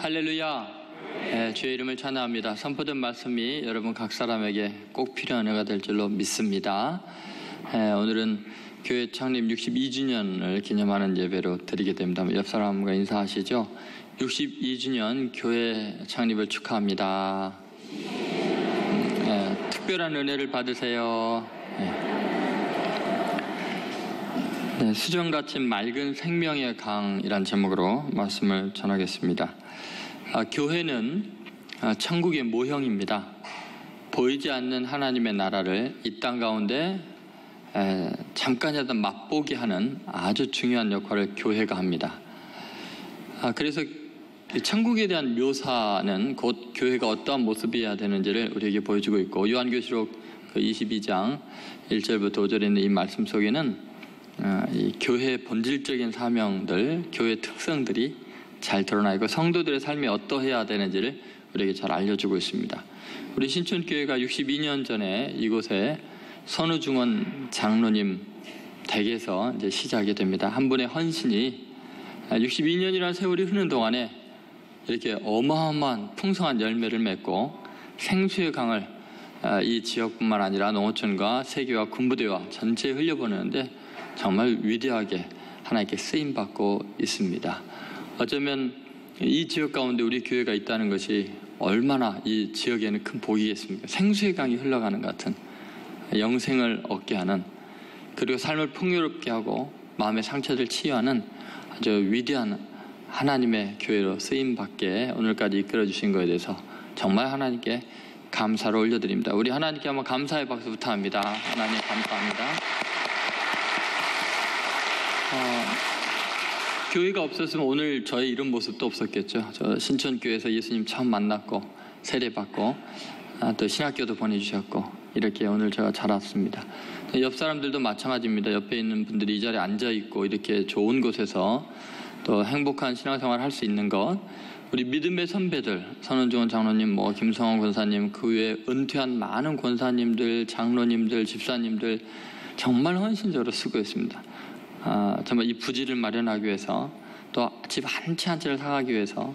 할렐루야. 주의 이름을 찬양합니다. 선포된 말씀이 여러분 각 사람에게 꼭 필요한 은혜가 될 줄로 믿습니다. 오늘은 교회 창립 62주년을 기념하는 예배로 드리게 됩니다. 옆 사람과 인사하시죠. 62주년 교회 창립을 축하합니다. 특별한 은혜를 받으세요. 수정같이 맑은 생명의 강이란 제목으로 말씀을 전하겠습니다. 교회는 천국의 모형입니다. 보이지 않는 하나님의 나라를 이 땅 가운데 잠깐이라도 맛보게 하는 아주 중요한 역할을 교회가 합니다. 그래서 천국에 대한 묘사는 곧 교회가 어떠한 모습이어야 되는지를 우리에게 보여주고 있고, 요한계시록 22장 1절부터 5절에 있는 이 말씀 속에는 이 교회의 본질적인 사명들, 교회의 특성들이 잘 드러나 있고 성도들의 삶이 어떠해야 되는지를 우리에게 잘 알려주고 있습니다. 우리 신촌교회가 62년 전에 이곳에 선우중원 장로님 댁에서 이제 시작이 됩니다. 한 분의 헌신이 62년이라는 세월이 흐르는 동안에 이렇게 어마어마한 풍성한 열매를 맺고 생수의 강을 이 지역뿐만 아니라 농어촌과 세계와 군부대와 전체에 흘려보내는데 정말 위대하게 하나님께 쓰임받고 있습니다. 어쩌면 이 지역 가운데 우리 교회가 있다는 것이 얼마나 이 지역에는 큰 복이겠습니까? 생수의 강이 흘러가는 것 같은 영생을 얻게 하는, 그리고 삶을 풍요롭게 하고 마음의 상처를 치유하는 아주 위대한 하나님의 교회로 쓰임받게 오늘까지 이끌어주신 것에 대해서 정말 하나님께 감사를 올려드립니다. 우리 하나님께 한번 감사의 박수 부탁합니다. 하나님 감사합니다. 교회가 없었으면 오늘 저의 이런 모습도 없었겠죠. 저 신촌교회에서 예수님 처음 만났고 세례받고 또 신학교도 보내주셨고 이렇게 오늘 제가 자랐습니다. 옆 사람들도 마찬가지입니다. 옆에 있는 분들이 이 자리에 앉아있고 이렇게 좋은 곳에서 또 행복한 신앙생활을 할 수 있는 것, 우리 믿음의 선배들, 선은중원 장로님, 김성원 권사님, 그 외에 은퇴한 많은 권사님들, 장로님들, 집사님들 정말 헌신적으로 수고했습니다. 정말 이 부지를 마련하기 위해서, 또 집 한 채 한 채를 사가기 위해서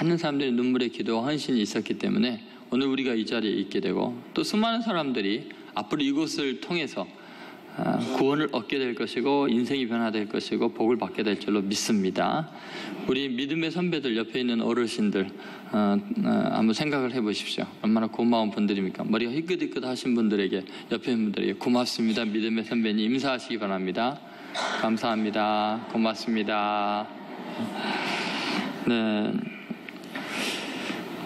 많은 사람들이 눈물의 기도와 헌신이 있었기 때문에 오늘 우리가 이 자리에 있게 되고, 또 수많은 사람들이 앞으로 이곳을 통해서 구원을 얻게 될 것이고 인생이 변화될 것이고 복을 받게 될 줄로 믿습니다. 우리 믿음의 선배들, 옆에 있는 어르신들 한번 생각을 해보십시오. 얼마나 고마운 분들입니까? 머리가 희끗희끗 하신 분들에게, 옆에 있는 분들에게 고맙습니다. 믿음의 선배님 인사하시기 바랍니다. 감사합니다. 고맙습니다. 네.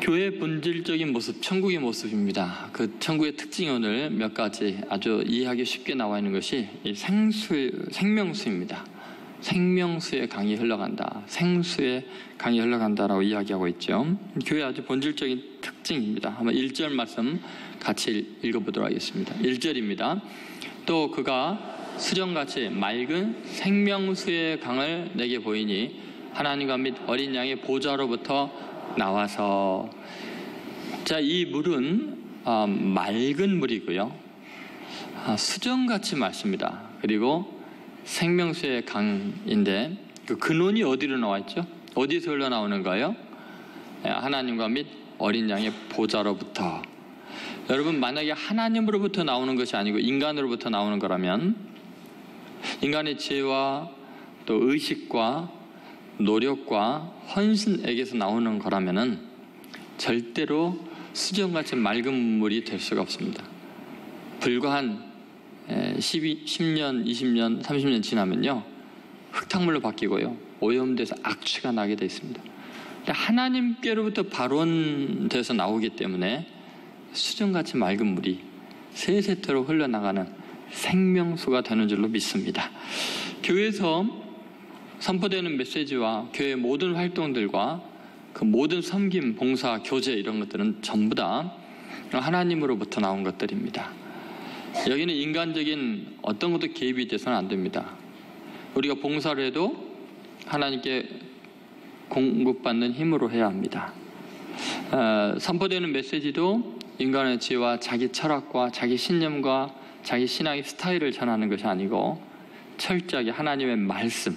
교회의 본질적인 모습, 천국의 모습입니다. 그 천국의 특징이 오늘 몇 가지 아주 이해하기 쉽게 나와 있는 것이 이 생명수입니다. 생명수의 강이 흘러간다. 생수의 강이 흘러간다라고 이야기하고 있죠. 교회의 아주 본질적인 특징입니다. 한번 1절 말씀 같이 읽어보도록 하겠습니다. 1절입니다. 또 그가 수정같이 맑은 생명수의 강을 내게 보이니 하나님과 및 어린 양의 보좌로부터 나와서, 자, 이 물은 맑은 물이고요, 수정같이 맑습니다. 그리고 생명수의 강인데 그 근원이 어디로 나와 있죠? 어디서 흘러나오는가요? 하나님과 및 어린 양의 보좌로부터. 여러분, 만약에 하나님으로부터 나오는 것이 아니고 인간으로부터 나오는 거라면, 인간의 지혜와 또 의식과 노력과 헌신에게서 나오는 거라면은 절대로 수정같이 맑은 물이 될 수가 없습니다. 불과 한 10년, 20년, 30년 지나면요, 흙탕물로 바뀌고요, 오염돼서 악취가 나게 되어 있습니다. 하나님께로부터 발원돼서 나오기 때문에 수정같이 맑은 물이 세세토록 흘러나가는 생명수가 되는 줄로 믿습니다. 교회에서 선포되는 메시지와 교회의 모든 활동들과 그 모든 섬김, 봉사, 교제 이런 것들은 전부 다 하나님으로부터 나온 것들입니다. 여기는 인간적인 어떤 것도 개입이 돼서는 안 됩니다. 우리가 봉사를 해도 하나님께 공급받는 힘으로 해야 합니다. 선포되는 메시지도 인간의 지혜와 자기 철학과 자기 신념과 자기 신앙의 스타일을 전하는 것이 아니고 철저하게 하나님의 말씀,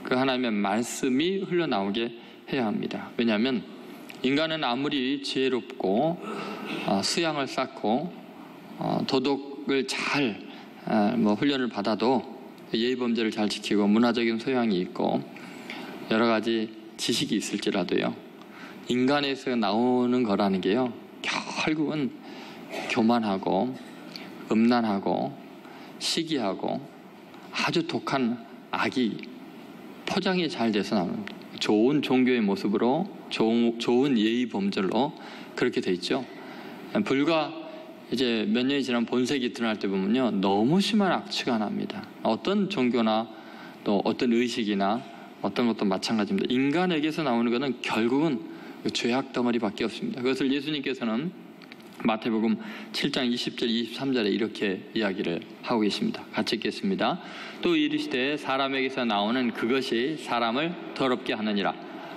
그 하나님의 말씀이 흘러나오게 해야 합니다. 왜냐하면 인간은 아무리 지혜롭고 수양을 쌓고 도덕을 잘 훈련을 받아도 예의범죄를 잘 지키고 문화적인 소양이 있고 여러 가지 지식이 있을지라도요, 인간에서 나오는 거라는 게요, 결국은 교만하고 음란하고 시기하고 아주 독한 악이 포장이 잘 돼서 나옵니다. 좋은 종교의 모습으로 좋은 예의 범죄로 그렇게 돼 있죠. 불과 이제 몇 년이 지난 본색이 드러날 때 보면요, 너무 심한 악취가 납니다. 어떤 종교나 또 어떤 의식이나 어떤 것도 마찬가지입니다. 인간에게서 나오는 것은 결국은 죄악 덩어리밖에 없습니다. 그것을 예수님께서는 마태복음 7장 20절 23절에 이렇게 이야기를 하고 계십니다. 같이 읽겠습니다. 또 이르시되 사람에게서 나오는 그것이 사람을 더럽게 하느니라.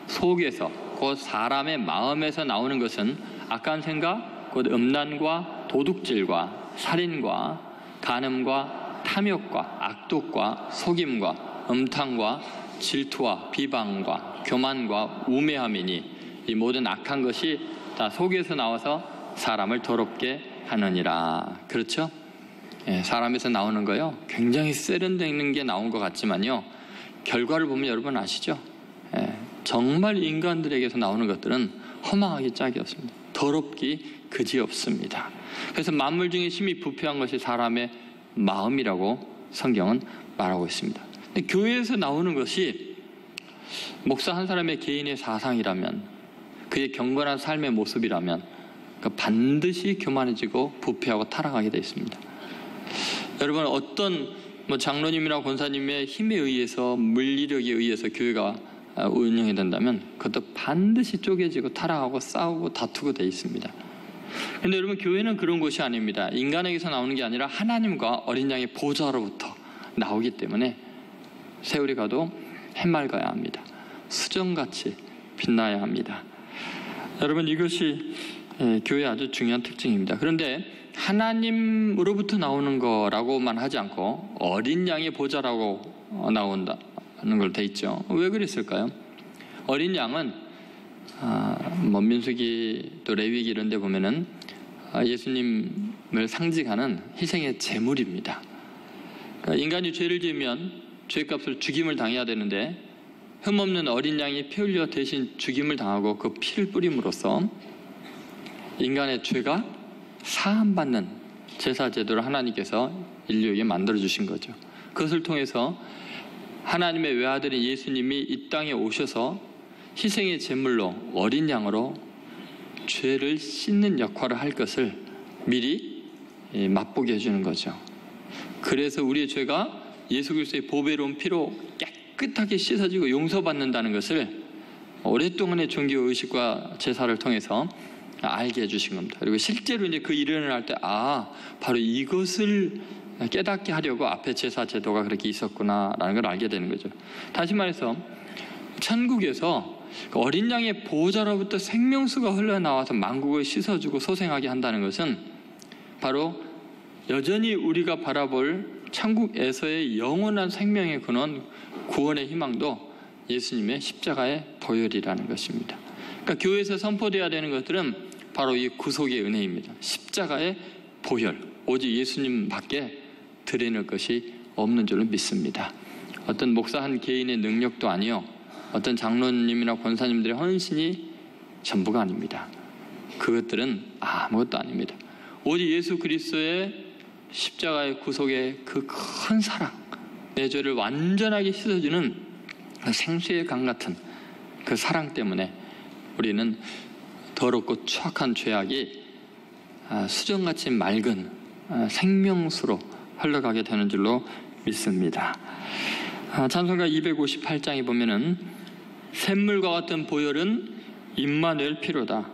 속에서 곧 사람의 마음에서 나오는 것은 악한 생각 곧 음란과 도둑질과 살인과 간음과 탐욕과 악독과 속임과 음탕과 질투와 비방과 교만과 우매함이니 이 모든 악한 것이 다 속에서 나와서 사람을 더럽게 하느니라. 그렇죠? 사람에서 나오는 거요, 굉장히 세련되는 게 나온 것 같지만요, 결과를 보면 여러분 아시죠? 정말 인간들에게서 나오는 것들은 허망하기 짝이 없습니다. 더럽기 그지 없습니다. 그래서 만물 중에 심히 부패한 것이 사람의 마음이라고 성경은 말하고 있습니다. 근데 교회에서 나오는 것이 목사 한 사람의 개인의 사상이라면, 그의 경건한 삶의 모습이라면 반드시 교만해지고 부패하고 타락하게 되어 있습니다. 여러분, 어떤 장로님이나 권사님의 힘에 의해서, 물리력에 의해서 교회가 운영이 된다면 그것도 반드시 쪼개지고 타락하고 싸우고 다투고 되어 있습니다. 그런데 여러분, 교회는 그런 곳이 아닙니다. 인간에게서 나오는 게 아니라 하나님과 어린 양의 보좌로부터 나오기 때문에 세월이 가도 해맑아야 합니다. 수정같이 빛나야 합니다. 여러분, 이것이 교회의 아주 중요한 특징입니다. 그런데 하나님으로부터 나오는 거라고만 하지 않고 어린 양의 보좌라고 나온다는 걸 돼 있죠. 왜 그랬을까요? 어린 양은 민수기 또 레위기 이런 데 보면은 예수님을 상징하는 희생의 제물입니다. 그러니까 인간이 죄를 지으면 죄값을 죽임을 당해야 되는데 흠없는 어린 양이 피 흘려 대신 죽임을 당하고 그 피를 뿌림으로써 인간의 죄가 사함받는 제사제도를 하나님께서 인류에게 만들어주신 거죠. 그것을 통해서 하나님의 외아들인 예수님이 이 땅에 오셔서 희생의 제물로 어린 양으로 죄를 씻는 역할을 할 것을 미리 맛보게 해주는 거죠. 그래서 우리의 죄가 예수 그리스도의 보배로운 피로 깨끗하게 씻어지고 용서받는다는 것을 오랫동안의 종교의식과 제사를 통해서 알게 해주신 겁니다. 그리고 실제로 이제 그 일을 할 때, 바로 이것을 깨닫게 하려고 앞에 제사 제도가 그렇게 있었구나라는 걸 알게 되는 거죠. 다시 말해서 천국에서 어린 양의 보호자로부터 생명수가 흘러나와서 만국을 씻어주고 소생하게 한다는 것은 바로 여전히 우리가 바라볼 천국에서의 영원한 생명의 근원, 구원의 희망도 예수님의 십자가의 보혈이라는 것입니다. 그러니까 교회에서 선포되어야 되는 것들은 바로 이 구속의 은혜입니다. 십자가의 보혈, 오직 예수님밖에 드러낼 것이 없는 줄로 믿습니다. 어떤 목사 한 개인의 능력도 아니요, 어떤 장로님이나 권사님들의 헌신이 전부가 아닙니다. 그것들은 아무것도 아닙니다. 오직 예수 그리스도의 십자가의 구속의 그 큰 사랑, 내 죄를 완전하게 씻어주는 그 생수의 강 같은 그 사랑 때문에 우리는 더럽고 추악한 죄악이 수정같이 맑은 생명수로 흘러가게 되는 줄로 믿습니다. 찬송가 258장에 보면은 샘물과 같은 보혈은 임마누엘 피로다.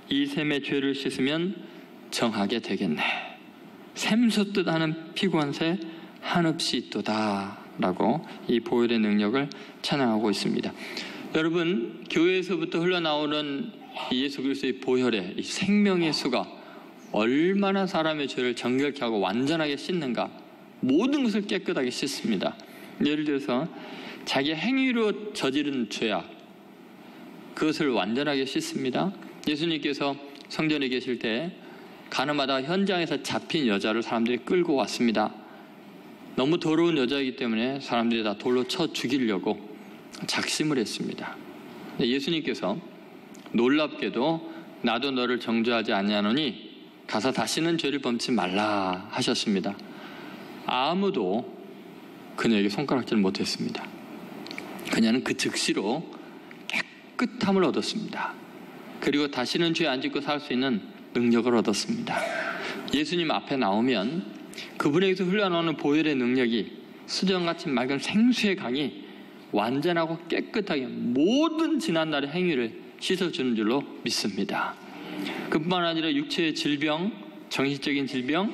이 샘의 죄를 씻으면 정하게 되겠네. 샘솟듯 하는 피관새 한없이 있도다 라고 이 보혈의 능력을 찬양하고 있습니다. 여러분, 교회에서부터 흘러나오는 예수 그리스도의 보혈의 이 생명의 수가 얼마나 사람의 죄를 정결케 하고 완전하게 씻는가. 모든 것을 깨끗하게 씻습니다. 예를 들어서 자기 행위로 저지른 죄악, 그것을 완전하게 씻습니다. 예수님께서 성전에 계실 때 가늠하다가 현장에서 잡힌 여자를 사람들이 끌고 왔습니다. 너무 더러운 여자이기 때문에 사람들이 다 돌로 쳐 죽이려고 작심을 했습니다. 예수님께서 놀랍게도 나도 너를 정죄하지 아니하노니 가서 다시는 죄를 범치 말라 하셨습니다. 아무도 그녀에게 손가락질을 못했습니다. 그녀는 그 즉시로 깨끗함을 얻었습니다. 그리고 다시는 죄 안 짓고 살 수 있는 능력을 얻었습니다. 예수님 앞에 나오면 그분에게서 흘러나오는 보혈의 능력이 수정같이 맑은 생수의 강이 완전하고 깨끗하게 모든 지난날의 행위를 씻어주는 줄로 믿습니다. 그뿐만 아니라 육체의 질병, 정신적인 질병,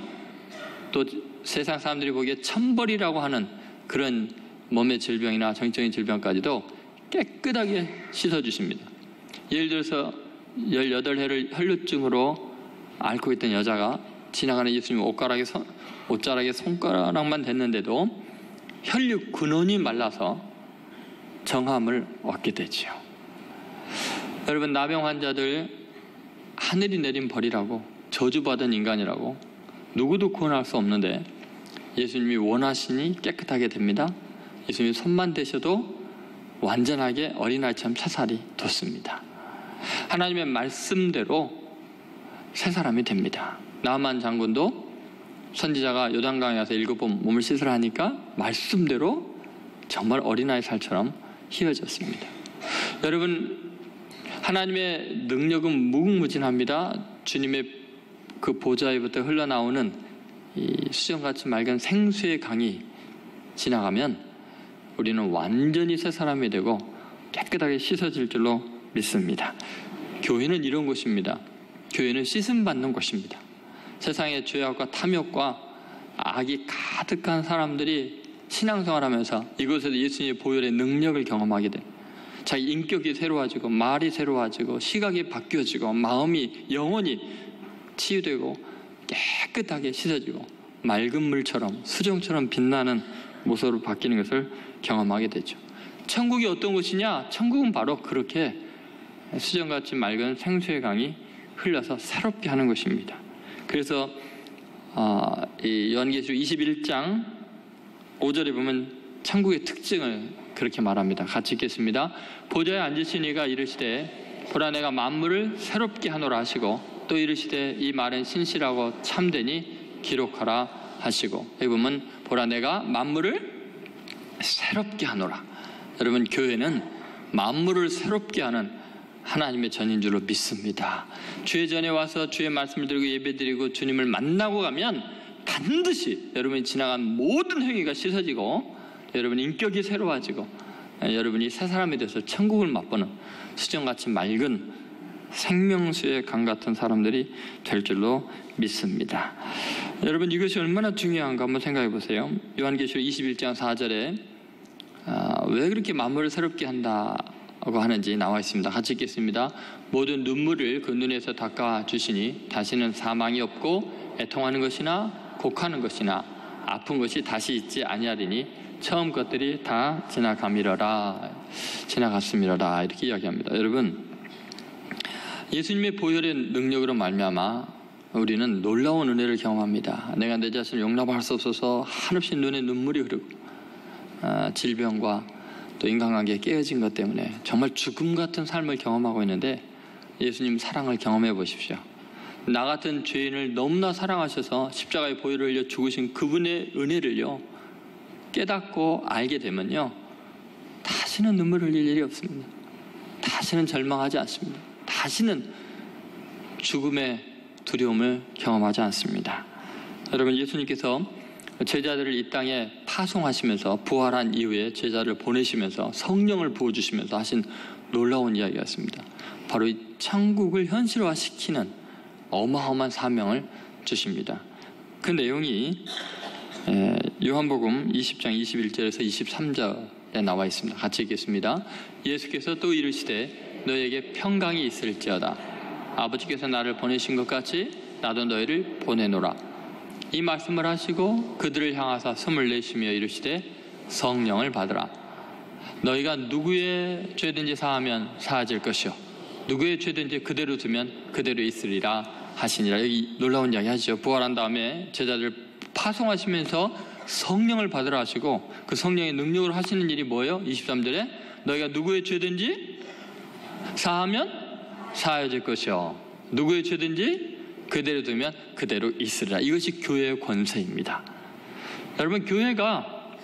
또 세상 사람들이 보기에 천벌이라고 하는 그런 몸의 질병이나 정신적인 질병까지도 깨끗하게 씻어주십니다. 예를 들어서 18해를 혈루증으로 앓고 있던 여자가 지나가는 예수님 옷자락에 손가락만 댔는데도 혈육 근원이 말라서 정함을 얻게 되지요. 여러분, 나병 환자들 하늘이 내린 벌이라고, 저주받은 인간이라고 누구도 구원할 수 없는데 예수님이 원하시니 깨끗하게 됩니다. 예수님이 손만 대셔도 완전하게 어린아이처럼 새살이 돋습니다. 하나님의 말씀대로 새 사람이 됩니다. 나만 장군도 선지자가 요단강에 가서 7번 몸을 씻으라 하니까 말씀대로 정말 어린아이 살처럼 휘어졌습니다. 여러분, 하나님의 능력은 무궁무진합니다. 주님의 그 보좌에부터 흘러나오는 이 수정같이 맑은 생수의 강이 지나가면 우리는 완전히 새 사람이 되고 깨끗하게 씻어질 줄로 믿습니다. 교회는 이런 곳입니다. 교회는 씻음 받는 곳입니다. 세상의 죄악과 탐욕과 악이 가득한 사람들이 신앙생활하면서 이곳에서 예수님의 보혈의 능력을 경험하게 됩니다. 자기 인격이 새로워지고 말이 새로워지고 시각이 바뀌어지고 마음이 영원히 치유되고 깨끗하게 씻어지고 맑은 물처럼 수정처럼 빛나는 모습으로 바뀌는 것을 경험하게 되죠. 천국이 어떤 곳이냐? 천국은 바로 그렇게 수정같이 맑은 생수의 강이 흘러서 새롭게 하는 것입니다. 그래서 이 요한계시록 21장 5절에 보면 천국의 특징을 그렇게 말합니다. 같이 읽겠습니다. 보좌에 앉으신 이가 이르시되 보라 내가 만물을 새롭게 하노라 하시고 또 이르시되 이 말은 신실하고 참되니 기록하라 하시고, 여기 보면 보라 내가 만물을 새롭게 하노라. 여러분, 교회는 만물을 새롭게 하는 하나님의 전인 줄로 믿습니다. 주의 전에 와서 주의 말씀을 드리고 예배드리고 주님을 만나고 가면 반드시 여러분이 지나간 모든 행위가 씻어지고 여러분 인격이 새로워지고 여러분이 새 사람이 돼서 천국을 맛보는 수정같이 맑은 생명수의 강 같은 사람들이 될 줄로 믿습니다. 여러분, 이것이 얼마나 중요한가 한번 생각해 보세요. 요한계시록 21장 4절에 왜 그렇게 만물을 새롭게 한다고 하는지 나와 있습니다. 같이 읽겠습니다. 모든 눈물을 그 눈에서 닦아 주시니 다시는 사망이 없고 애통하는 것이나 곡하는 것이나 아픈 것이 다시 있지 아니하리니 처음 것들이 다 지나갔음이로라 이렇게 이야기합니다. 여러분, 예수님의 보혈의 능력으로 말미암아 우리는 놀라운 은혜를 경험합니다. 내가 내 자신을 용납할 수 없어서 한없이 눈에 눈물이 흐르고 질병과 또 인간관계에 깨어진 것 때문에 정말 죽음 같은 삶을 경험하고 있는데 예수님 사랑을 경험해 보십시오. 나 같은 죄인을 너무나 사랑하셔서 십자가의 보혈을 흘려 죽으신 그분의 은혜를요 깨닫고 알게 되면요 다시는 눈물 흘릴 일이 없습니다. 다시는 절망하지 않습니다. 다시는 죽음의 두려움을 경험하지 않습니다. 여러분, 예수님께서 제자들을 이 땅에 파송하시면서 부활한 이후에 제자를 보내시면서 성령을 부어주시면서 하신 놀라운 이야기였습니다. 바로 이 천국을 현실화시키는 어마어마한 사명을 주십니다. 그 내용이 요한복음 20장 21절에서 23절에 나와 있습니다. 같이 읽겠습니다. 예수께서 또 이르시되 너에게 평강이 있을지어다. 아버지께서 나를 보내신 것 같이 나도 너희를 보내노라. 이 말씀을 하시고 그들을 향하사 숨을 내쉬며 이르시되 성령을 받으라. 너희가 누구의 죄든지 사하면 사하질 것이요 누구의 죄든지 그대로 두면 그대로 있으리라 하시니라. 여기 놀라운 이야기 하시죠. 부활한 다음에 제자들 파송하시면서 성령을 받으라 하시고 그 성령의 능력으로 하시는 일이 뭐예요? 23절에 너희가 누구의 죄든지 사하면 사하질 것이요 누구의 죄든지 그대로 두면 그대로 있으리라. 이것이 교회의 권세입니다. 여러분, 교회가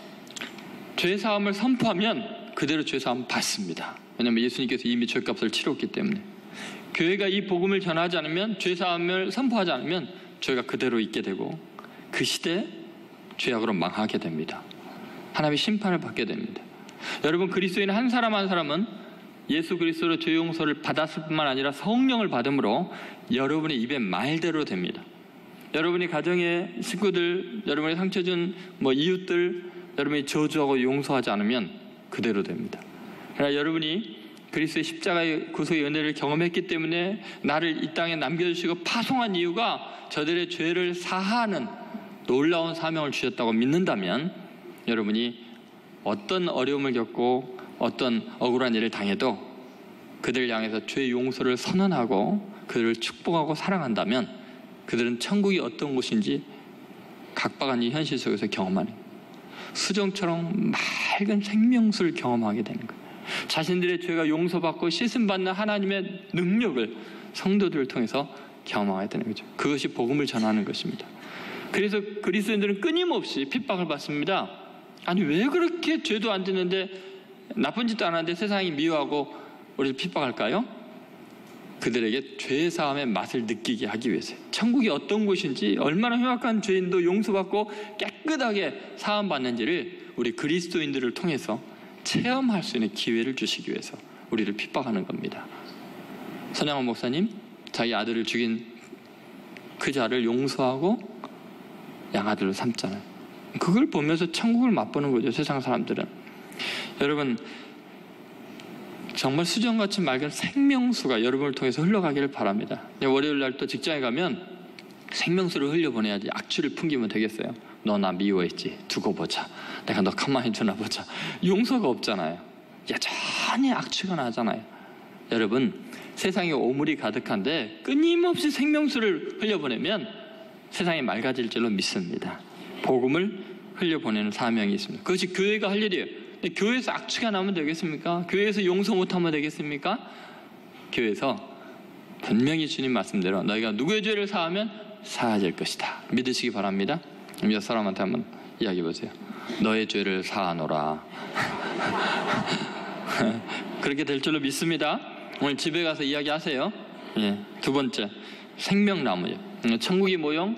죄사함을 선포하면 그대로 죄사함을 받습니다. 왜냐하면 예수님께서 이미 죄값을 치렀기 때문에. 교회가 이 복음을 전하지 않으면, 죄사함을 선포하지 않으면 죄가 그대로 있게 되고 그 시대에 죄악으로 망하게 됩니다. 하나님의 심판을 받게 됩니다. 여러분, 그리스도인 한 사람 한 사람은 예수 그리스도로 죄 용서를 받았을 뿐만 아니라 성령을 받음으로 여러분의 입에 말대로 됩니다. 여러분이 가정의 식구들, 여러분의 상처 준 이웃들, 여러분이 저주하고 용서하지 않으면 그대로 됩니다. 그러나 여러분이 그리스도의 십자가의 구속의 은혜를 경험했기 때문에 나를 이 땅에 남겨주시고 파송한 이유가 저들의 죄를 사하는 놀라운 사명을 주셨다고 믿는다면 여러분이 어떤 어려움을 겪고 어떤 억울한 일을 당해도 그들을 향해서 죄 용서를 선언하고 그들을 축복하고 사랑한다면 그들은 천국이 어떤 곳인지 각박한 이 현실 속에서 경험하는 거예요. 수정처럼 맑은 생명수를 경험하게 되는 거예요. 자신들의 죄가 용서받고 씻음받는 하나님의 능력을 성도들을 통해서 경험하게 되는 거죠. 그것이 복음을 전하는 것입니다. 그래서 그리스도인들은 끊임없이 핍박을 받습니다. 아니, 왜 그렇게 죄도 안 짓는데 나쁜 짓도 안 하는데 세상이 미워하고 우리를 핍박할까요? 그들에게 죄사함의 맛을 느끼게 하기 위해서요. 천국이 어떤 곳인지, 얼마나 흉악한 죄인도 용서받고 깨끗하게 사함받는지를 우리 그리스도인들을 통해서 체험할 수 있는 기회를 주시기 위해서 우리를 핍박하는 겁니다. 선양원 목사님, 자기 아들을 죽인 그 자를 용서하고 양아들로 삼잖아요. 그걸 보면서 천국을 맛보는 거죠, 세상 사람들은. 여러분, 정말 수정같이 맑은 생명수가 여러분을 통해서 흘러가기를 바랍니다. 월요일 날 또 직장에 가면 생명수를 흘려보내야지. 악취를 풍기면 되겠어요? 너 나 미워했지? 두고 보자. 내가 너 가만히 두나 보자. 용서가 없잖아요. 여전히 악취가 나잖아요. 여러분, 세상에 오물이 가득한데 끊임없이 생명수를 흘려보내면 세상이 맑아질 줄로 믿습니다. 복음을 흘려보내는 사명이 있습니다. 그것이 교회가 할 일이에요. 근데 교회에서 악취가 나면 되겠습니까? 교회에서 용서 못하면 되겠습니까? 교회에서 분명히 주님 말씀대로 너희가 누구의 죄를 사하면 사하질 것이다. 믿으시기 바랍니다. 옆 사람한테 한번 이야기해 보세요. 너의 죄를 사하노라. 그렇게 될 줄로 믿습니다. 오늘 집에 가서 이야기하세요. 두 번째, 생명나무예요. 천국의 모형,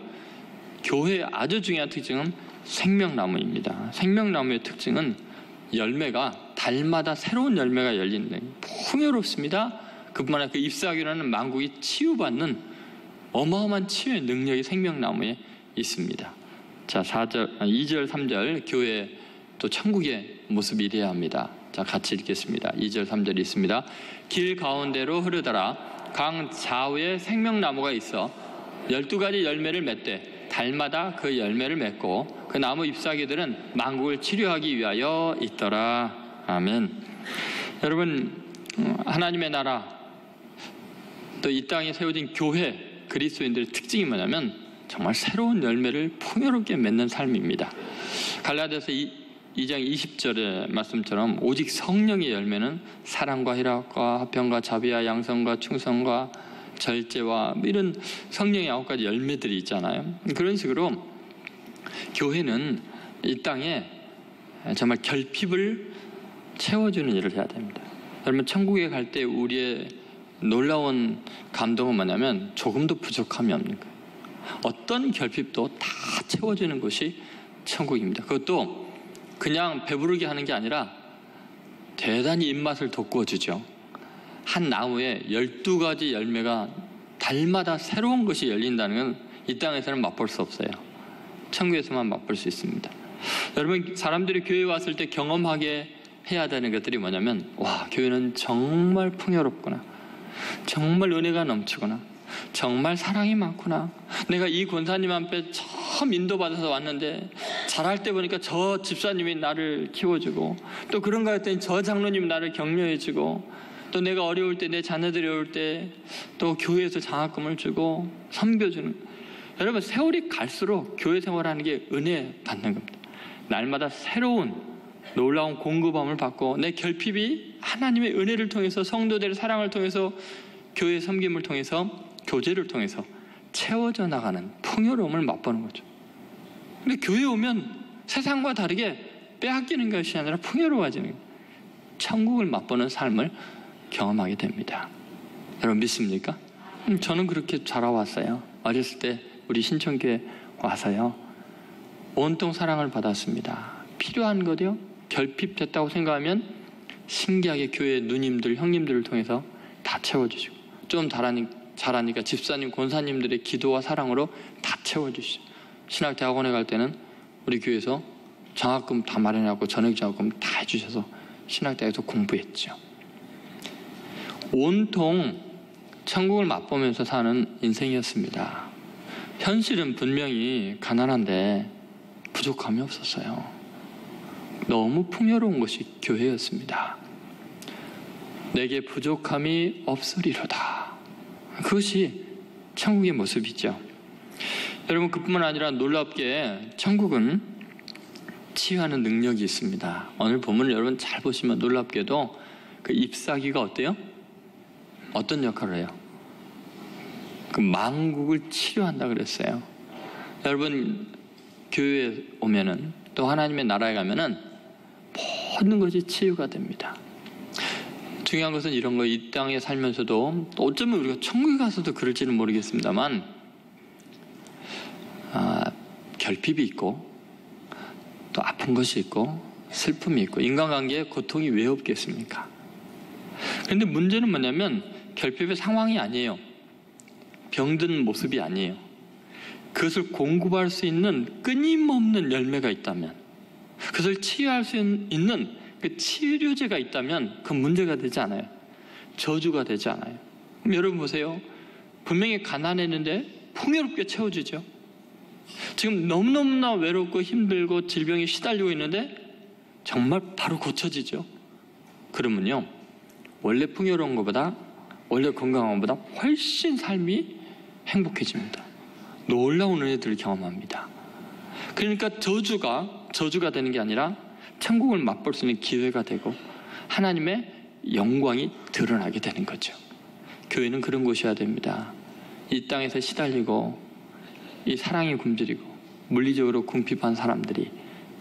교회의 아주 중요한 특징은 생명나무입니다. 생명나무의 특징은 열매가 달마다 새로운 열매가 열리는 풍요롭습니다. 그뿐만 아니라 그 잎사귀라는 만국이 치유받는 어마어마한 치유의 능력이 생명나무에 있습니다. 자, 2절 3절 교회 또 천국의 모습이 이래야 합니다. 자, 같이 읽겠습니다. 2절 3절이 있습니다. 길 가운데로 흐르더라. 강 좌우에 생명나무가 있어 12가지 열매를 맺되 달마다 그 열매를 맺고 그 나무 잎사귀들은 만국을 치료하기 위하여 있더라. 아멘. 여러분, 하나님의 나라 또 이 땅에 세워진 교회 그리스도인들의 특징이 뭐냐면 정말 새로운 열매를 풍요롭게 맺는 삶입니다. 갈라디아서 2장 20절의 말씀처럼 오직 성령의 열매는 사랑과 희락과 화평과 자비와 양성과 충성과 절제와 이런 성령의 9가지 열매들이 있잖아요. 그런 식으로 교회는 이 땅에 정말 결핍을 채워주는 일을 해야 됩니다. 여러분, 천국에 갈 때 우리의 놀라운 감동은 뭐냐면 조금도 부족함이 없는 거예요. 어떤 결핍도 다 채워주는 것이 천국입니다. 그것도 그냥 배부르게 하는 게 아니라 대단히 입맛을 돋구어주죠. 한 나무에 12가지 열매가 달마다 새로운 것이 열린다는 건 이 땅에서는 맛볼 수 없어요. 천국에서만 맛볼 수 있습니다. 여러분, 사람들이 교회에 왔을 때 경험하게 해야 되는 것들이 뭐냐면, 와, 교회는 정말 풍요롭구나, 정말 은혜가 넘치구나, 정말 사랑이 많구나, 내가 이 권사님 앞에 처음 인도받아서 왔는데 잘할 때 보니까 저 집사님이 나를 키워주고, 또 그런가 했더니 저 장로님이 나를 격려해주고, 또 내가 어려울 때, 내 자녀들이 어려울 때 또 교회에서 장학금을 주고 섬겨주는. 여러분, 세월이 갈수록 교회 생활하는 게 은혜 받는 겁니다. 날마다 새로운 놀라운 공급함을 받고, 내 결핍이 하나님의 은혜를 통해서, 성도들의 사랑을 통해서, 교회 섬김을 통해서, 교제를 통해서 채워져 나가는 풍요로움을 맛보는 거죠. 근데 교회에 오면 세상과 다르게 빼앗기는 것이 아니라 풍요로워지는 거예요. 천국을 맛보는 삶을 경험하게 됩니다. 여러분 믿습니까? 저는 그렇게 자라왔어요. 어렸을 때 우리 신천교회 와서요, 온통 사랑을 받았습니다. 필요한 것이요, 결핍됐다고 생각하면 신기하게 교회 누님들, 형님들을 통해서 다 채워주시고, 좀 잘하니까 집사님, 권사님들의 기도와 사랑으로 다 채워주시고, 신학대학원에 갈 때는 우리 교회에서 장학금 다 마련하고 저녁 장학금 다 해주셔서 신학대학에서 공부했죠. 온통 천국을 맛보면서 사는 인생이었습니다. 현실은 분명히 가난한데 부족함이 없었어요. 너무 풍요로운 것이 교회였습니다. 내게 부족함이 없으리로다. 그것이 천국의 모습이죠. 여러분, 그뿐만 아니라 놀랍게 천국은 치유하는 능력이 있습니다. 오늘 본문을 여러분 잘 보시면 놀랍게도 그 잎사귀가 어때요? 어떤 역할을 해요? 그 망국을 치료한다 그랬어요. 여러분, 교회에 오면은, 또 하나님의 나라에 가면은 모든 것이 치유가 됩니다. 중요한 것은 이런 거, 이 땅에 살면서도 또 어쩌면 우리가 천국에 가서도 그럴지는 모르겠습니다만, 결핍이 있고 또 아픈 것이 있고 슬픔이 있고 인간관계에 고통이 왜 없겠습니까? 그런데 문제는 뭐냐면 결핍의 상황이 아니에요. 병든 모습이 아니에요. 그것을 공급할 수 있는 끊임없는 열매가 있다면, 그것을 치유할 수 있는 그 치료제가 있다면 그 문제가 되지 않아요. 저주가 되지 않아요. 그럼 여러분 보세요. 분명히 가난했는데 풍요롭게 채워주죠. 지금 너무너무나 외롭고 힘들고 질병에 시달리고 있는데 정말 바로 고쳐지죠. 그러면요, 원래 풍요로운 것보다, 원래 건강한 것보다 훨씬 삶이 행복해집니다. 놀라운 은혜들을 경험합니다. 그러니까 저주가 되는 게 아니라 천국을 맛볼 수 있는 기회가 되고 하나님의 영광이 드러나게 되는 거죠. 교회는 그런 곳이어야 됩니다. 이 땅에서 시달리고 이 사랑이 굶주리고 물리적으로 궁핍한 사람들이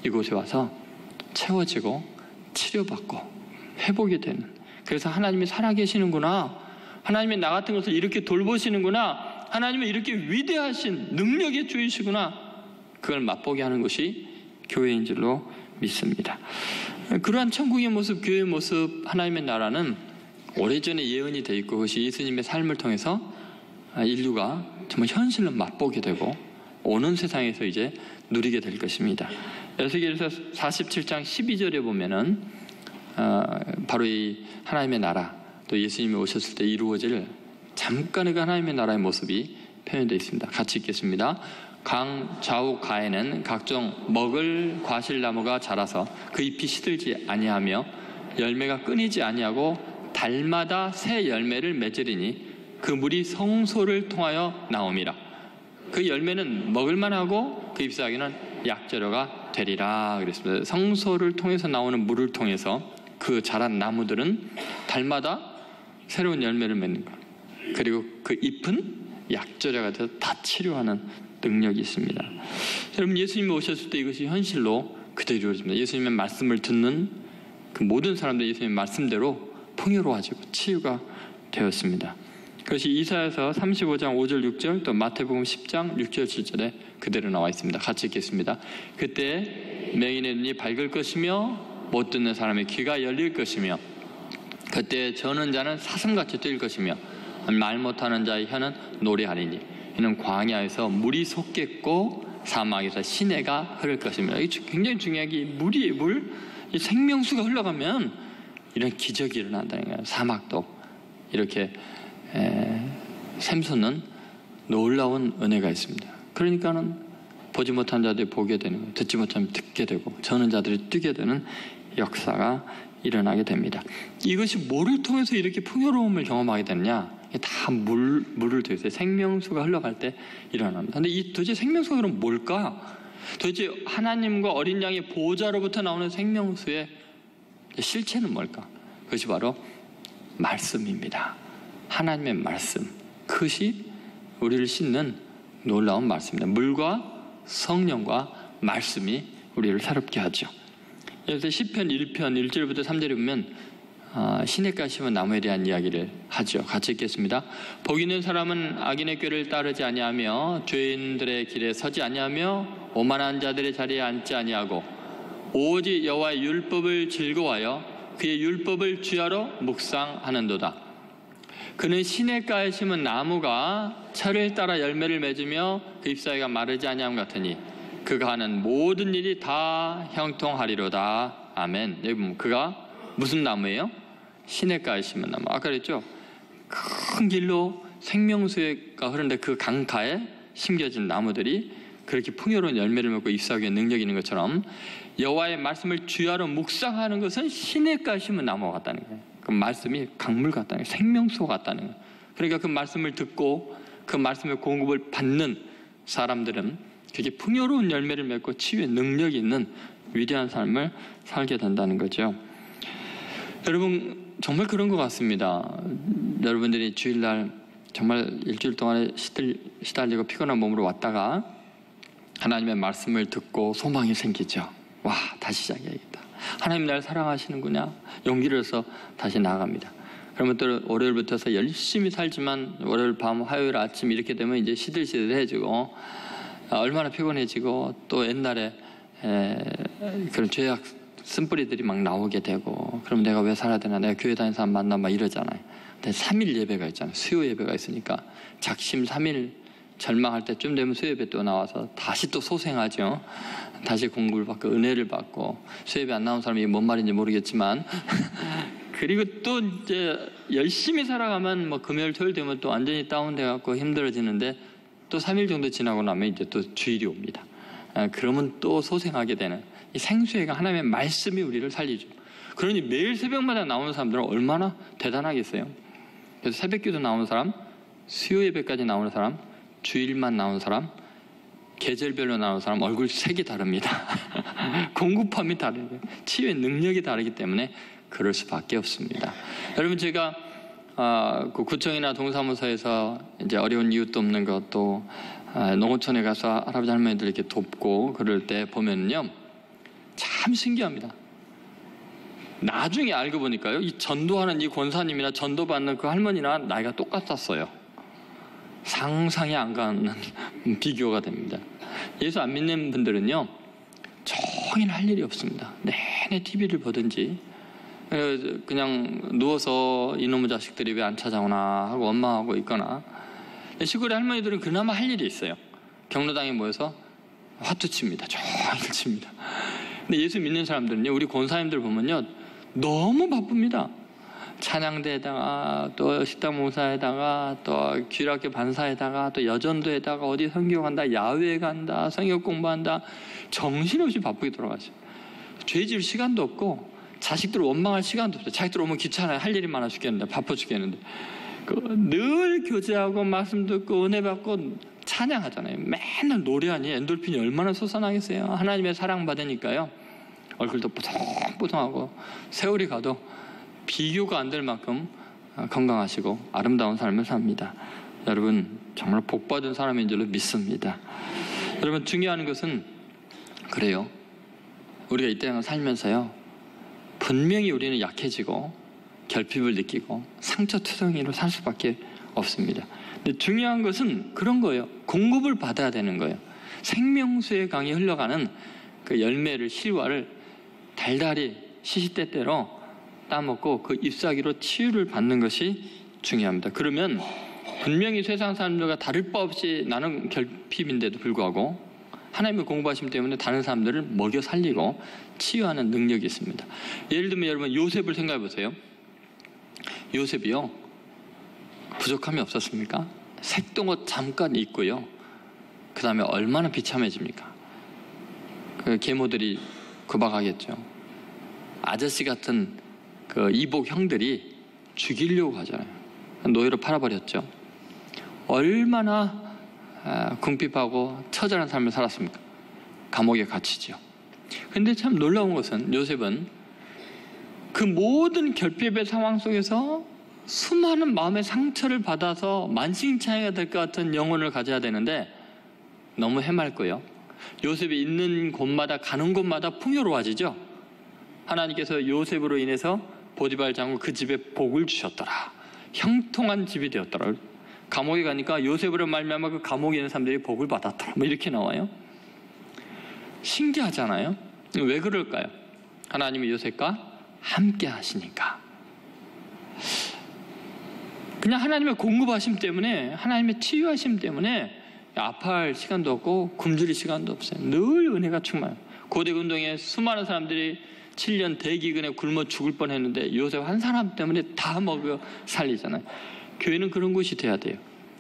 이곳에 와서 채워지고 치료받고 회복이 되는, 그래서 하나님이 살아계시는구나, 하나님이 나 같은 것을 이렇게 돌보시는구나, 하나님은 이렇게 위대하신 능력의 주이시구나, 그걸 맛보게 하는 것이 교회인 줄로 믿습니다. 그러한 천국의 모습, 교회의 모습, 하나님의 나라는 오래전에 예언이 되어 있고 그것이 예수님의 삶을 통해서 인류가 정말 현실로 맛보게 되고 오는 세상에서 이제 누리게 될 것입니다. 에스겔서 47장 12절에 보면은 바로 이 하나님의 나라, 또 예수님이 오셨을 때 이루어질 잠깐의 하나님의 나라의 모습이 표현되어 있습니다. 같이 읽겠습니다. 강 좌우 가에는 각종 먹을 과실나무가 자라서 그 잎이 시들지 아니하며 열매가 끊이지 아니하고 달마다 새 열매를 맺으리니 그 물이 성소를 통하여 나옴이라. 그 열매는 먹을만하고 그 잎사귀는 약재료가 되리라 그랬습니다. 성소를 통해서 나오는 물을 통해서 그 자란 나무들은 달마다 새로운 열매를 맺는 것, 그리고 그 잎은 약재료가 돼서 다 치료하는 능력이 있습니다. 여러분, 예수님이 오셨을 때 이것이 현실로 그대로 이루어집니다. 예수님의 말씀을 듣는 그 모든 사람들이 예수님의 말씀대로 풍요로워지고 치유가 되었습니다. 그것이 이사야서 35장 5절 6절, 또 마태복음 10장 6절 7절에 그대로 나와 있습니다. 같이 읽겠습니다. 그때 맹인의 눈이 밝을 것이며 못 듣는 사람의 귀가 열릴 것이며 그때 저는 자는 사슴같이 뛸 것이며 말 못하는 자의 혀는 노래하리니 이는 광야에서 물이 솟겠고 사막에서 시내가 흐를 것입니다. 이게 굉장히 중요한 게 물이 이 생명수가 흘러가면 이런 기적이 일어난다는 거예요. 사막도 이렇게 샘솟는 놀라운 은혜가 있습니다. 그러니까는 보지 못한 자들이 보게 되는 거예요. 듣지 못하면 듣게 되고 저는 자들이 뛰게 되는 역사가 일어나게 됩니다. 이것이 뭐를 통해서 이렇게 풍요로움을 경험하게 되느냐? 다 물을 통해서 생명수가 흘러갈 때 일어납니다. 근데 이 도대체 생명수가 그럼 뭘까? 도대체 하나님과 어린 양의 보호자로부터 나오는 생명수의 실체는 뭘까? 그것이 바로 말씀입니다. 하나님의 말씀. 그것이 우리를 씻는 놀라운 말씀입니다. 물과 성령과 말씀이 우리를 새롭게 하죠. 그래서 시편 1편 1절부터 3절에 보면 시냇가에 심은 나무에 대한 이야기를 하죠. 같이 읽겠습니다. 복 있는 사람은 악인의 꾀를 따르지 아니하며 죄인들의 길에 서지 아니하며 오만한 자들의 자리에 앉지 아니하고 오직 여호와의 율법을 즐거워하여 그의 율법을 주야로 묵상하는도다. 그는 시냇가에 심은 나무가 철을 따라 열매를 맺으며 그 잎사귀가 마르지 아니함 같으니 그가 하는 모든 일이 다 형통하리로다. 아멘. 여기 보면 그가 무슨 나무예요? 시냇가에 심은 나무. 아까 그랬죠? 큰 길로 생명수가 흐르는데 그 강가에 심겨진 나무들이 그렇게 풍요로운 열매를 맺고 잎사귀에 능력이 있는 것처럼 여호와의 말씀을 주야로 묵상하는 것은 시냇가에 심은 나무와 같다는 거예요. 그 말씀이 강물 같다는 거예요. 생명수 같다는 거예요. 그러니까 그 말씀을 듣고 그 말씀의 공급을 받는 사람들은 그게 풍요로운 열매를 맺고 치유의 능력이 있는 위대한 삶을 살게 된다는 거죠. 여러분 정말 그런 것 같습니다. 여러분들이 주일날 정말 일주일 동안에 시달리고 피곤한 몸으로 왔다가 하나님의 말씀을 듣고 소망이 생기죠. 와, 다시 시작해야겠다. 하나님 날 사랑하시는구나. 용기를 내서 다시 나아갑니다. 그러면 또 월요일부터서 열심히 살지만 월요일 밤, 화요일 아침 이렇게 되면 이제 시들시들해지고 얼마나 피곤해지고 또 옛날에 그런 죄악 쓴뿌리들이 막 나오게 되고 그럼 내가 왜 살아야 되나? 내가 교회 다니는 사람 만나 막 이러잖아요. 근데 3일 예배가 있잖아요. 수요 예배가 있으니까 작심 3일 절망할 때쯤 되면 수요 예배 또 나와서 다시 또 소생하죠. 다시 공부를 받고 은혜를 받고 수요 예배 안 나온 사람이 뭔 말인지 모르겠지만 그리고 또 이제 열심히 살아가면 뭐 금요일 토요일 되면 또 완전히 다운돼 갖고 힘들어지는데 또 3일 정도 지나고 나면 이제 또 주일이 옵니다. 그러면 또 소생하게 되는 이 생수회가 하나님의 말씀이 우리를 살리죠. 그러니 매일 새벽마다 나오는 사람들은 얼마나 대단하겠어요. 그래서 새벽기도 나오는 사람, 수요 예배까지 나오는 사람, 주일만 나오는 사람, 계절별로 나오는 사람 얼굴 색이 다릅니다. 공급함이 다르고 치유의 능력이 다르기 때문에 그럴 수밖에 없습니다. 여러분 제가 그 구청이나 동사무소에서 이제 어려운 이웃도 없는 것도 농어촌에 가서 할아버지 할머니들 이렇게 돕고 그럴 때 보면요 참 신기합니다. 나중에 알고 보니까요 이 전도하는 이 권사님이나 전도받는 그 할머니나 나이가 똑같았어요. 상상이 안 가는 비교가 됩니다. 예수 안 믿는 분들은요 종일 할 일이 없습니다. 내내 TV를 보든지 그냥 누워서 이놈의 자식들이 왜 안 찾아오나 하고 원망하고 있거나 시골의 할머니들은 그나마 할 일이 있어요. 경로당에 모여서 화투 칩니다. 종일 칩니다. 근데 예수 믿는 사람들은요 우리 권사님들 보면요 너무 바쁩니다. 찬양대에다가 또 식당 봉사에다가 또 귀락교 반사에다가 또 여전도에다가 어디 선교 간다 야외 간다 성경 공부한다 정신없이 바쁘게 돌아가죠. 죄 지을 시간도 없고 자식들 원망할 시간도 없어요. 자식들 오면 귀찮아요. 할 일이 많아 죽겠는데 바빠 죽겠는데 늘 교제하고 말씀 듣고 은혜 받고 찬양하잖아요. 맨날 노래하니 엔돌핀이 얼마나 솟아나겠어요. 하나님의 사랑 받으니까요 얼굴도 뽀송뽀송하고 세월이 가도 비교가 안 될 만큼 건강하시고 아름다운 삶을 삽니다. 여러분 정말 복받은 사람인 줄로 믿습니다. 여러분 중요한 것은 그래요. 우리가 이 땅을 살면서요 분명히 우리는 약해지고 결핍을 느끼고 상처투성이로 살 수밖에 없습니다. 근데 중요한 것은 그런 거예요. 공급을 받아야 되는 거예요. 생명수의 강이 흘러가는 그 열매를 실과를 달달이 시시때때로 따먹고 그 잎사귀로 치유를 받는 것이 중요합니다. 그러면 분명히 세상 사람들과 다를 바 없이 나는 결핍인데도 불구하고 하나님의 공부하심 때문에 다른 사람들을 먹여 살리고 치유하는 능력이 있습니다. 예를 들면 여러분 요셉을 생각해 보세요. 요셉이요 부족함이 없었습니까? 색동옷 잠깐 입고요 그 다음에 얼마나 비참해집니까? 그 계모들이 구박하겠죠. 아저씨 같은 그 이복 형들이 죽이려고 하잖아요. 노예로 팔아버렸죠. 얼마나 궁핍하고 처절한 삶을 살았습니까? 감옥에 갇히죠. 근데 참 놀라운 것은 요셉은 그 모든 결핍의 상황 속에서 수많은 마음의 상처를 받아서 만신창이가 될 것 같은 영혼을 가져야 되는데 너무 해맑고요. 요셉이 있는 곳마다 가는 곳마다 풍요로워지죠. 하나님께서 요셉으로 인해서 보디발 장군 그 집에 복을 주셨더라. 형통한 집이 되었더라. 감옥에 가니까 요셉으로 말미암아 그 감옥에 있는 사람들이 복을 받았더라. 뭐 이렇게 나와요. 신기하잖아요. 왜 그럴까요? 하나님이 요셉과 함께 하시니까. 그냥 하나님의 공급하심 때문에, 하나님의 치유하심 때문에 아파할 시간도 없고 굶주릴 시간도 없어요. 늘 은혜가 충만해요. 고대운동에 수많은 사람들이 7년 대기근에 굶어 죽을 뻔했는데 요셉 한 사람 때문에 다 먹여 살리잖아요. 교회는 그런 곳이 돼야 돼요.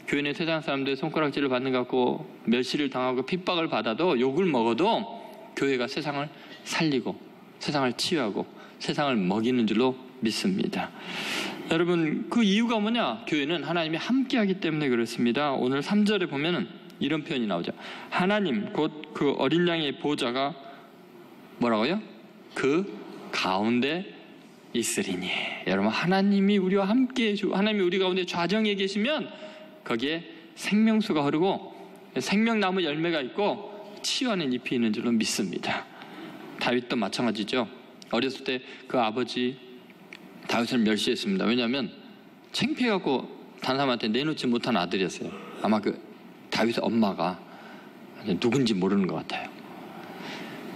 교회는 세상 사람들의 손가락질을 받는 것 같고 멸시를 당하고 핍박을 받아도 욕을 먹어도 교회가 세상을 살리고 세상을 치유하고 세상을 먹이는 줄로 믿습니다. 여러분, 그 이유가 뭐냐? 교회는 하나님이 함께하기 때문에 그렇습니다. 오늘 3절에 보면은 이런 표현이 나오죠. 하나님 곧 그 어린 양의 보좌가 뭐라고요? 그 가운데 있으리니. 여러분, 하나님이 우리와 함께 해주고 하나님이 우리 가운데 좌정에 계시면 거기에 생명수가 흐르고 생명나무 열매가 있고 치유하는 잎이 있는 줄로 믿습니다. 다윗도 마찬가지죠. 어렸을 때 그 아버지 다윗을 멸시했습니다. 왜냐하면 창피해갖고 다른 사람한테 내놓지 못한 아들이었어요. 아마 그 다윗의 엄마가 누군지 모르는 것 같아요.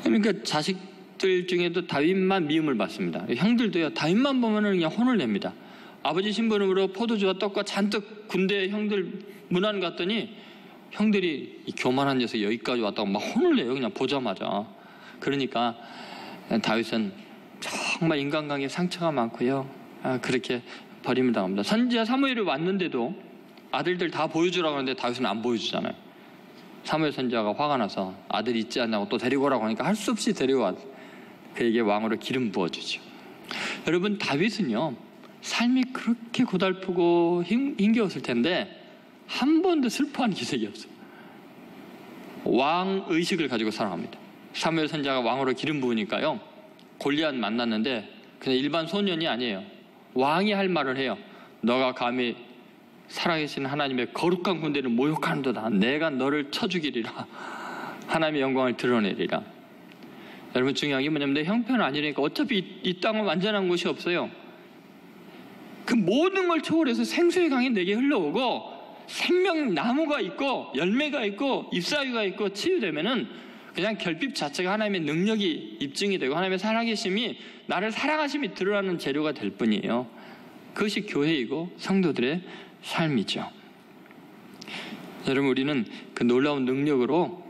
그러니까 자식들 중에도 다윗만 미움을 받습니다. 형들도요, 다윗만 보면은 그냥 혼을 냅니다. 아버지 심부름으로 포도주와 떡과 잔뜩 군대 형들 문안 갔더니 형들이 이 교만한 녀석 여기까지 왔다고 막 혼을 내요. 그냥 보자마자. 그러니까 다윗은 정말 인간관계에 상처가 많고요. 그렇게 버림을 당합니다. 선지자 사무엘이 왔는데도 아들들 다 보여주라고 하는데 다윗은 안 보여주잖아요. 사무엘 선지자가 화가 나서 아들 있지 않냐고 또 데리고 오라고 하니까 할 수 없이 데리고 그에게 왕으로 기름 부어주죠. 여러분, 다윗은요, 삶이 그렇게 고달프고 힘겨웠을 텐데 한 번도 슬퍼한 기색이 없어요. 왕 의식을 가지고 살아갑니다. 사무엘 선지자가 왕으로 기름 부으니까요, 골리앗 만났는데 그냥 일반 소년이 아니에요. 왕이 할 말을 해요. 너가 감히 살아계신 하나님의 거룩한 군대를 모욕하는도다. 내가 너를 쳐 죽이리라. 하나님의 영광을 드러내리라. 여러분, 중요한 게 뭐냐면 내 형편은 아니니까 어차피 이 땅은 완전한 곳이 없어요. 그 모든 걸 초월해서 생수의 강이 내게 흘러오고 생명나무가 있고 열매가 있고 잎사귀가 있고 치유되면은 그냥 결핍 자체가 하나님의 능력이 입증이 되고 하나님의 살아계심이 나를 사랑하심이 드러나는 재료가 될 뿐이에요. 그것이 교회이고 성도들의 삶이죠. 여러분, 우리는 그 놀라운 능력으로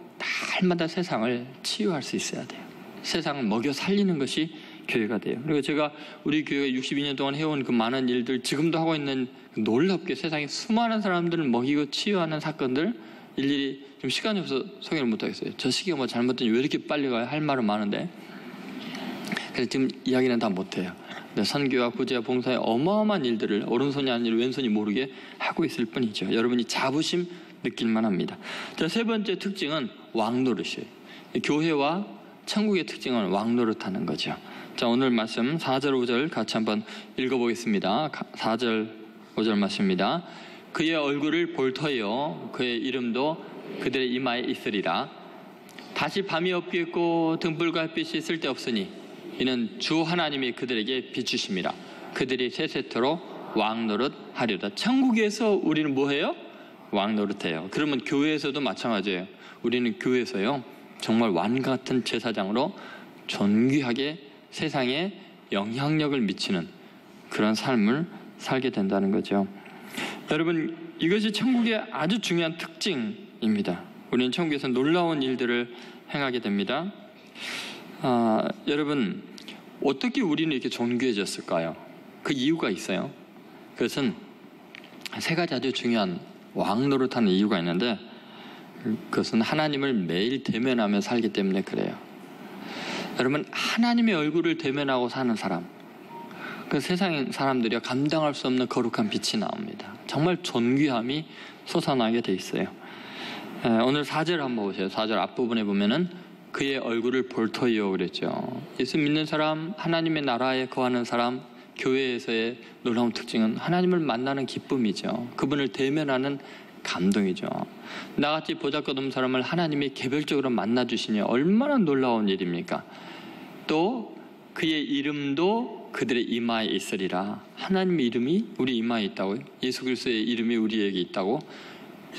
날마다 세상을 치유할 수 있어야 돼요. 세상을 먹여 살리는 것이 교회가 돼요. 그리고 제가 우리 교회가 62년 동안 해온 그 많은 일들, 지금도 하고 있는 놀랍게 세상에 수많은 사람들을 먹이고 치유하는 사건들 일일이 좀 시간이 없어서 소개를 못하겠어요. 저 시기가 뭐 잘못되니 왜 이렇게 빨리 가요? 할 말은 많은데 그래서 지금 이야기는 다 못해요. 선교와 구제와 봉사의 어마어마한 일들을 오른손이 아닌 왼손이 모르게 하고 있을 뿐이죠. 여러분이 자부심 느낄만 합니다. 자, 세 번째 특징은 왕노릇이에요. 교회와 천국의 특징은 왕노릇하는 거죠. 자, 오늘 말씀 4절 5절 같이 한번 읽어보겠습니다. 4절 5절 말씀입니다. 그의 얼굴을 볼 터이요 그의 이름도 그들의 이마에 있으리라. 다시 밤이 없겠고 등불과 햇빛이 쓸데없으니 이는 주 하나님이 그들에게 비추심이라. 그들이 세세토록 왕노릇하리로다. 천국에서 우리는 뭐해요? 왕노릇해요. 그러면 교회에서도 마찬가지예요. 우리는 교회에서요 정말 왕 같은 제사장으로 존귀하게 세상에 영향력을 미치는 그런 삶을 살게 된다는 거죠. 여러분, 이것이 천국의 아주 중요한 특징입니다. 우리는 천국에서 놀라운 일들을 행하게 됩니다. 여러분, 어떻게 우리는 이렇게 존귀해졌을까요? 그 이유가 있어요. 그것은 세 가지 아주 중요한 왕 노릇하는 이유가 있는데, 그것은 하나님을 매일 대면하며 살기 때문에 그래요. 여러분, 하나님의 얼굴을 대면하고 사는 사람, 그 세상 사람들이 감당할 수 없는 거룩한 빛이 나옵니다. 정말 존귀함이 솟아나게 돼 있어요. 오늘 4절 한번 보세요. 4절 앞부분에 보면은 그의 얼굴을 볼터이요 그랬죠. 예수 믿는 사람, 하나님의 나라에 거하는 사람, 교회에서의 놀라운 특징은 하나님을 만나는 기쁨이죠. 그분을 대면하는 감동이죠. 나같이 보잘것없는 사람을 하나님이 개별적으로 만나주시니 얼마나 놀라운 일입니까? 또 그의 이름도 그들의 이마에 있으리라. 하나님의 이름이 우리 이마에 있다고요? 예수 그리스도의 이름이 우리에게 있다고?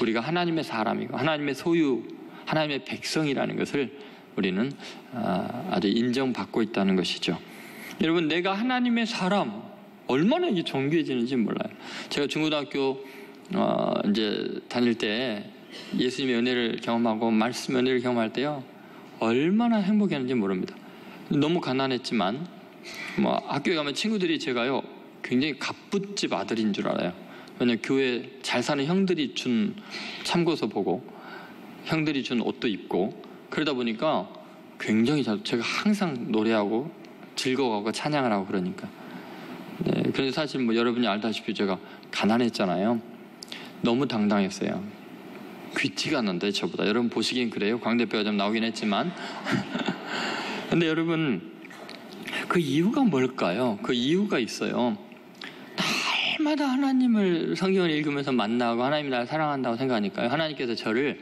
우리가 하나님의 사람이고 하나님의 소유, 하나님의 백성이라는 것을 우리는 아주 인정받고 있다는 것이죠. 여러분, 내가 하나님의 사람, 얼마나 이게 존귀해지는지 몰라요. 제가 중고등학교 이제 다닐 때 예수님의 은혜를 경험하고 말씀 은혜를 경험할 때요, 얼마나 행복했는지 모릅니다. 너무 가난했지만 학교에 가면 친구들이 제가요 굉장히 갑부집 아들인 줄 알아요. 왜냐면 교회 잘 사는 형들이 준 참고서 보고 형들이 준 옷도 입고 그러다 보니까 굉장히 제가 항상 노래하고 즐거워하고 찬양을 하고 그러니까. 네, 그래서 사실 여러분이 알다시피 제가 가난했잖아요. 너무 당당했어요. 귀티가 않는데 저보다. 여러분 보시기엔 그래요. 광대뼈가 좀 나오긴 했지만. 근데 여러분, 그 이유가 뭘까요? 그 이유가 있어요. 날마다 하나님을 성경을 읽으면서 만나고 하나님이 나를 사랑한다고 생각하니까요, 하나님께서 저를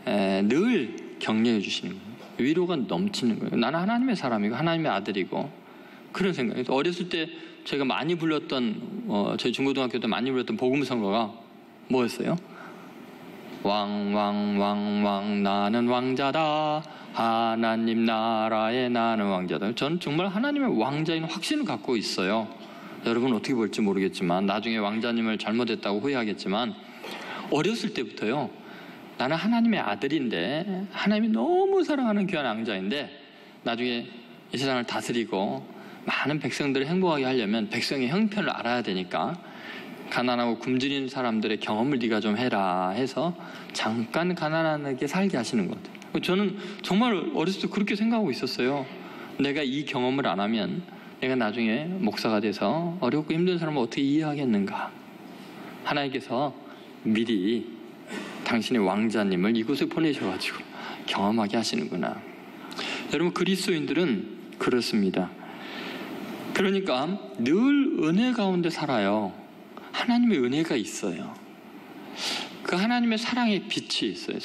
늘 격려해 주시는 거예요. 위로가 넘치는 거예요. 나는 하나님의 사람이고 하나님의 아들이고 그런 생각이에요. 어렸을 때 제가 많이 불렀던 저희 중고등학교 때 많이 불렀던 복음성가가 뭐였어요? 왕왕왕왕 나는 왕자다, 하나님 나라에 나는 왕자다. 전 정말 하나님의 왕자인 확신을 갖고 있어요. 여러분 어떻게 볼지 모르겠지만, 나중에 왕자님을 잘못했다고 후회하겠지만, 어렸을 때부터요, 나는 하나님의 아들인데 하나님이 너무 사랑하는 귀한 왕자인데 나중에 이 세상을 다스리고 많은 백성들을 행복하게 하려면 백성의 형편을 알아야 되니까 가난하고 굶주린 사람들의 경험을 네가 좀 해라 해서 잠깐 가난하게 살게 하시는 것 같아요. 저는 정말 어렸을 때 그렇게 생각하고 있었어요. 내가 이 경험을 안 하면 내가 나중에 목사가 돼서 어렵고 힘든 사람을 어떻게 이해하겠는가. 하나님께서 미리 당신의 왕자님을 이곳에 보내셔가지고 경험하게 하시는구나. 여러분, 그리스도인들은 그렇습니다. 그러니까 늘 은혜 가운데 살아요. 하나님의 은혜가 있어요. 그 하나님의 사랑의 빛이 있어요.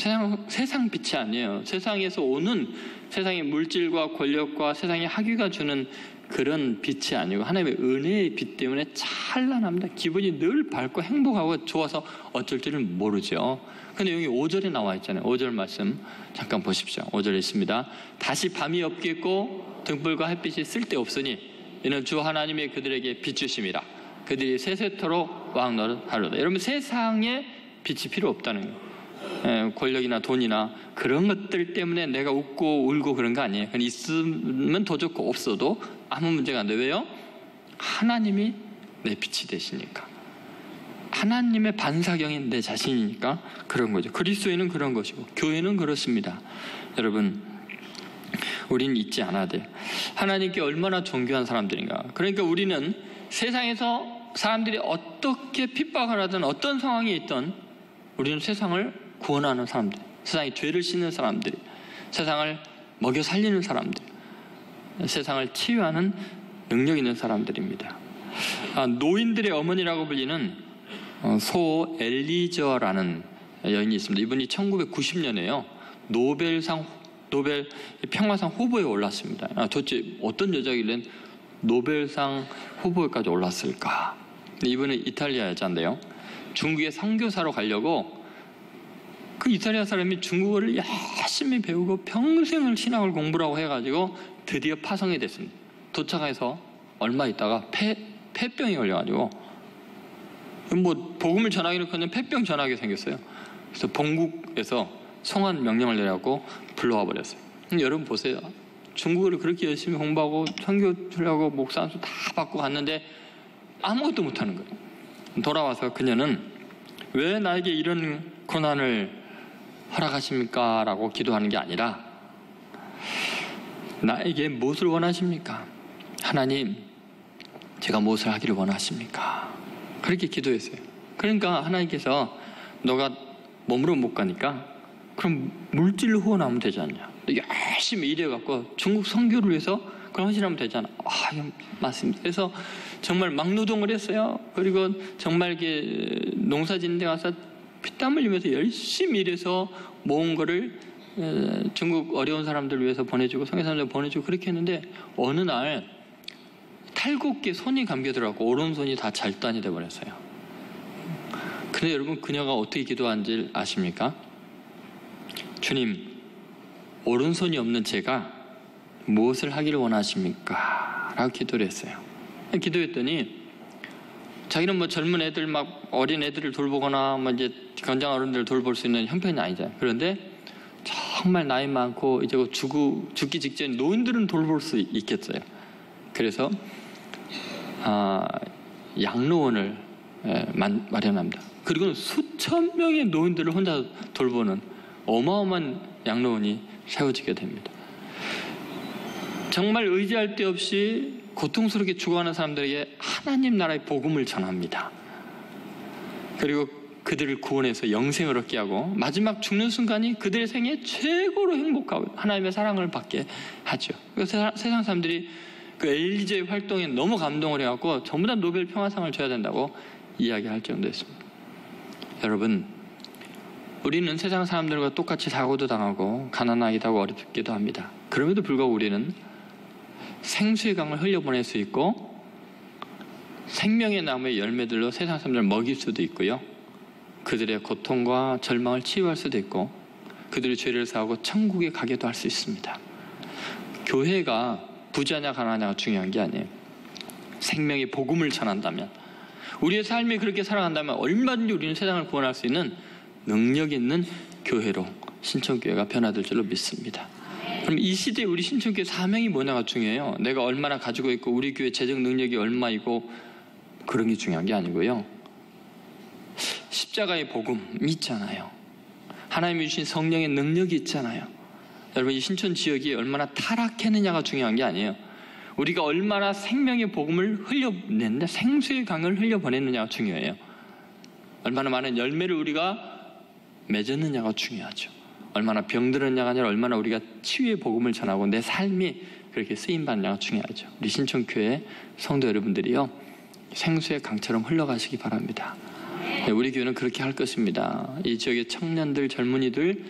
세상 빛이 아니에요. 세상에서 오는 세상의 물질과 권력과 세상의 학위가 주는 그런 빛이 아니고 하나님의 은혜의 빛 때문에 찬란합니다. 기분이 늘 밝고 행복하고 좋아서 어쩔 줄은 모르죠. 근데 여기 5절에 나와 있잖아요. 5절 말씀 잠깐 보십시오. 5절에 있습니다. 다시 밤이 없겠고 등불과 햇빛이 쓸데없으니 이는 주 하나님의 그들에게 비추심이라. 그들이 세세토록 왕노릇하리로다. 여러분, 세상에 빛이 필요 없다는 거예요. 권력이나 돈이나 그런 것들 때문에 내가 웃고 울고 그런 거 아니에요. 그냥 있으면 더 좋고 없어도 아무 문제가 안 돼요. 왜요? 하나님이 내 빛이 되시니까. 하나님의 반사경인 내 자신이니까 그런 거죠. 그리스도인은 그런 것이고 교회는 그렇습니다. 여러분, 우리는 잊지 않아야 돼요. 하나님께 얼마나 존귀한 사람들인가. 그러니까 우리는 세상에서 사람들이 어떻게 핍박을 하든 어떤 상황에 있든 우리는 세상을 구원하는 사람들, 세상에 죄를 씻는 사람들, 세상을 먹여 살리는 사람들, 세상을 치유하는 능력 있는 사람들입니다. 노인들의 어머니라고 불리는 소 엘리저라는 여인이 있습니다. 이분이 1990년에요 노벨 평화상 후보에 올랐습니다. 도대체 어떤 여자길래 노벨상 후보에까지 올랐을까? 이분은 이탈리아 여자인데요, 중국에 선교사로 가려고 그 이탈리아 사람이 중국어를 열심히 배우고 평생을 신학을 공부라고 해가지고 드디어 파송이 됐습니다. 도착해서 얼마 있다가 폐병이 걸려가지고 복음을 전하기는 폐병 전하게 생겼어요. 그래서 본국에서 송환 명령을 내려고 불러와 버렸어요. 여러분 보세요. 중국어를 그렇게 열심히 공부하고 선교 주려고 목사 안수 다 받고 갔는데 아무것도 못하는 거예요. 돌아와서 그녀는 왜 나에게 이런 고난을 허락하십니까? 라고 기도하는 게 아니라 나에게 무엇을 원하십니까? 하나님, 제가 무엇을 하기를 원하십니까? 그렇게 기도했어요. 그러니까 하나님께서 너가 몸으로 못 가니까 그럼 물질로 후원하면 되지 않냐? 열심히 일해갖고 중국 선교를 위해서 그런 헌신하면 되잖아. 이건 맞습니다. 그래서 정말 막노동을 했어요. 그리고 정말 이렇게 농사 짓는 데 가서 피땀 흘리면서 열심히 일해서 모은 거를 중국 어려운 사람들 위해서 보내주고 성교 사람들 보내주고 그렇게 했는데 어느 날 탈곡기에 손이 감겨들어가고 오른손이 다 절단이 돼버렸어요. 근데 여러분 그녀가 어떻게 기도한지 아십니까? 주님, 오른손이 없는 제가 무엇을 하기를 원하십니까? 라고 기도를 했어요. 기도했더니 자기는 뭐 젊은 애들 막 어린 애들을 돌보거나 뭐 이제 건장 어른들을 돌볼 수 있는 형편이 아니잖아요. 그런데 정말 나이 많고 이제 죽기 직전 노인들은 돌볼 수 있겠어요. 그래서 양로원을 마련합니다. 그리고 수천 명의 노인들을 혼자 돌보는 어마어마한 양로원이 세워지게 됩니다. 정말 의지할 데 없이 고통스럽게 죽어가는 사람들에게 하나님 나라의 복음을 전합니다. 그리고 그들을 구원해서 영생을 얻게 하고 마지막 죽는 순간이 그들의 생애 최고로 행복하고 하나님의 사랑을 받게 하죠. 그래서 세상 사람들이 그 엘리제의 활동에 너무 감동을 해갖고 전부 다 노벨 평화상을 줘야 된다고 이야기할 정도였습니다. 여러분, 우리는 세상 사람들과 똑같이 사고도 당하고 가난하기도 하고 어렵기도 합니다. 그럼에도 불구하고 우리는 생수의 강을 흘려보낼 수 있고 생명의 나무의 열매들로 세상 사람들을 먹일 수도 있고요. 그들의 고통과 절망을 치유할 수도 있고 그들의 죄를 사하고 천국에 가게도 할 수 있습니다. 교회가 부자냐 가난하냐가 중요한 게 아니에요. 생명의 복음을 전한다면, 우리의 삶이 그렇게 살아간다면 얼마든지 우리는 세상을 구원할 수 있는 능력 있는 교회로 신천교회가 변화될 줄로 믿습니다. 그럼 이 시대에 우리 신천교회 사명이 뭐냐가 중요해요. 내가 얼마나 가지고 있고 우리 교회 재정 능력이 얼마이고 그런 게 중요한 게 아니고요. 십자가의 복음이 있잖아요. 하나님이 주신 성령의 능력이 있잖아요. 여러분, 이 신천 지역이 얼마나 타락했느냐가 중요한 게 아니에요. 우리가 얼마나 생명의 복음을 흘려냈는데 생수의 강을 흘려보냈느냐가 중요해요. 얼마나 많은 열매를 우리가 맺었느냐가 중요하죠. 얼마나 병들었냐가 아니라 얼마나 우리가 치유의 복음을 전하고 내 삶이 그렇게 쓰임받느냐가 중요하죠. 우리 신천교회 성도 여러분들이요, 생수의 강처럼 흘러가시기 바랍니다. 우리 교회는 그렇게 할 것입니다. 이 지역의 청년들, 젊은이들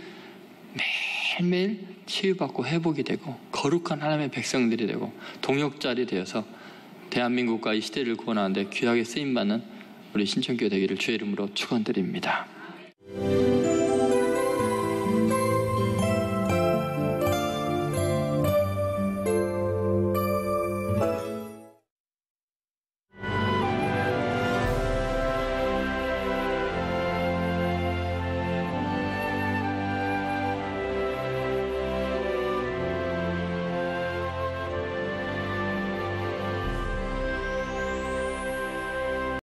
매일매일 치유받고 회복이 되고 거룩한 하나님의 백성들이 되고 동역자리 되어서 대한민국과 이 시대를 구원하는데 귀하게 쓰임받는 우리 신천교회 되기를 주의 이름으로 축원드립니다.